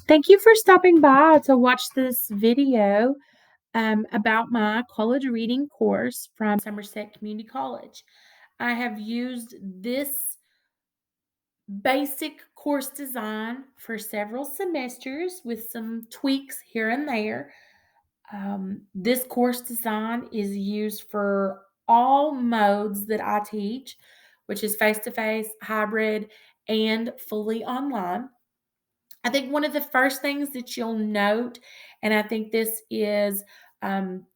Thank you for stopping by to watch this video about my college reading course from Somerset Community College. I have used this basic course design for several semesters with some tweaks here and there. This course design is used for all modes that I teach, which is face to face, hybrid, and fully online. I think one of the first things that you'll note, and I think this is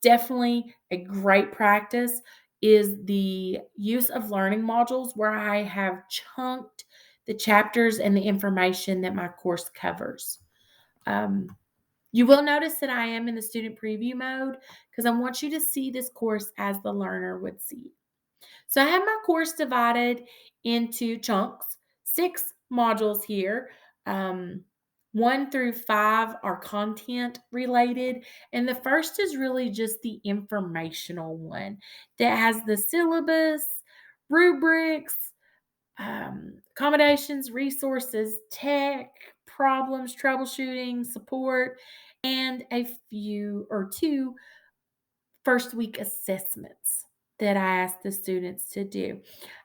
definitely a great practice, is the use of learning modules where I have chunked the chapters and the information that my course covers. Um, you will notice that I am in the student preview mode because I want you to see this course as the learner would see it. So I have my course divided into chunks, 6 modules here. Um, 1 through 5 are content related, and the first is really just the informational one that has the syllabus, rubrics, accommodations, resources, tech, problems, troubleshooting, support, and a few or two first week assessments that I ask the students to do.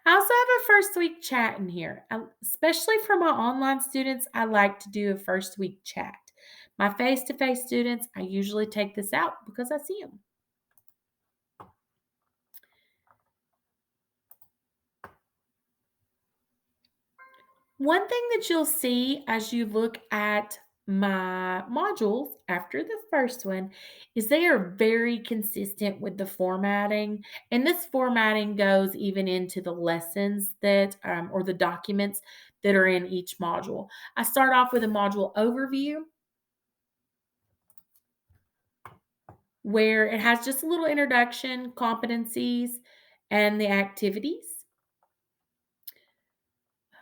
I also have a first week chat in here. Especially for my online students, I like to do a first week chat. My face to face students, I usually take this out because I see them. One thing that you'll see as you look at my modules after the first one is they are very consistent with the formatting. And this formatting goes even into the lessons that, or the documents that are in each module. I start off with a module overview where it has just a little introduction, competencies, and the activities.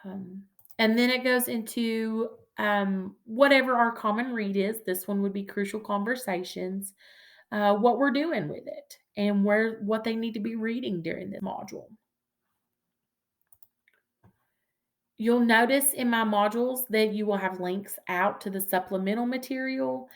Um, and then it goes into whatever our common read is. This one would be crucial conversations, what we're doing with it, and what they need to be reading during this module. You'll notice in my modules that you will have links out to the supplemental material,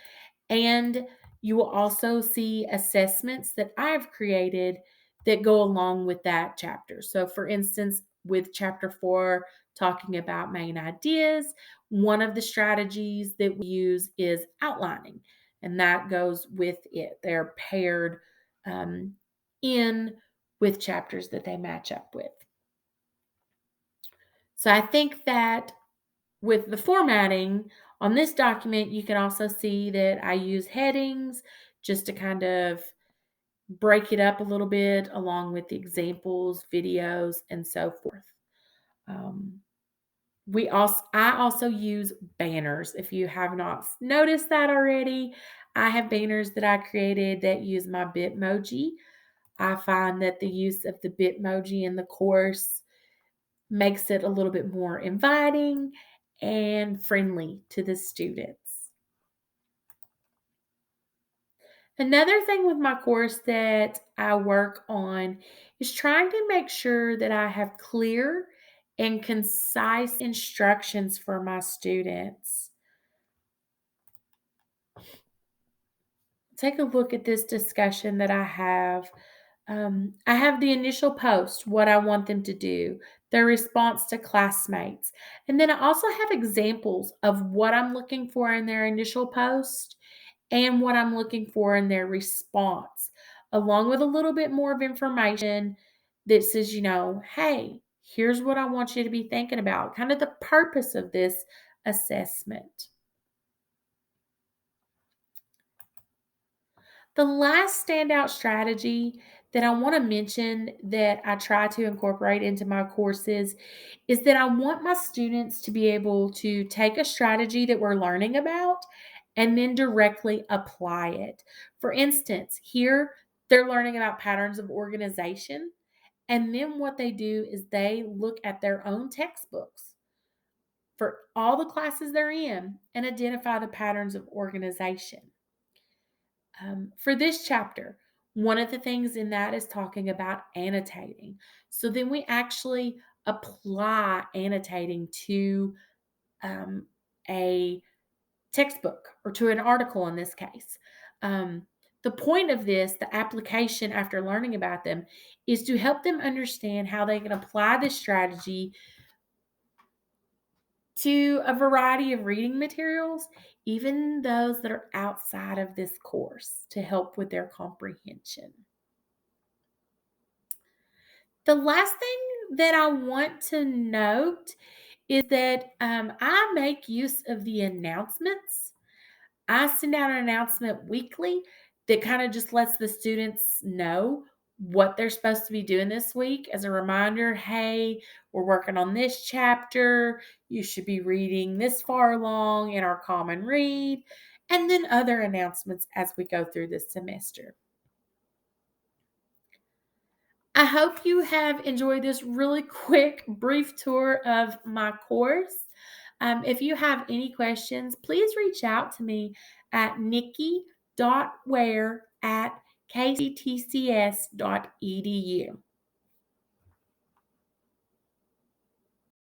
and you will also see assessments that I've created that go along with that chapter. So, for instance, with chapter 4, talking about main ideas, one of the strategies that we use is outlining, and that goes with it. They're paired um, in with chapters that they match up with. So, I think that with the formatting on this document, you can also see that I use headings just to kind of break it up a little bit along with the examples, videos, and so forth. Um, I also use banners. If you have not noticed that already, I have banners that I created that use my Bitmoji. I find that the use of the Bitmoji in the course makes it a little bit more inviting and friendly to the students. Another thing with my course that I work on is trying to make sure that I have clear and concise instructions for my students. Take a look at this discussion that I have. I have the initial post, what I want them to do, their response to classmates. And then I also have examples of what I'm looking for in their initial post and what I'm looking for in their response, along with a little bit more of information that says, hey, here's what I want you to be thinking about, kind of the purpose of this assessment. The last standout strategy that I want to mention that I try to incorporate into my courses is that I want my students to be able to take a strategy that we're learning about and then directly apply it. For instance, here they're learning about patterns of organization. And then what they do is they look at their own textbooks for all the classes they're in and identify the patterns of organization. For this chapter, one of the things in that is talking about annotating. So then we actually apply annotating to a textbook or to an article in this case. Um, the point of this, the application after learning about them, is to help them understand how they can apply this strategy to a variety of reading materials, even those that are outside of this course, to help with their comprehension. The last thing that I want to note is that I make use of the announcements. I send out an announcement weekly that kind of just lets the students know what they're supposed to be doing this week as a reminder. Hey, we're working on this chapter. You should be reading this far along in our common read, and then other announcements as we go through this semester. I hope you have enjoyed this really quick, brief tour of my course. If you have any questions, please reach out to me at nikki.ware@kctcs.edu.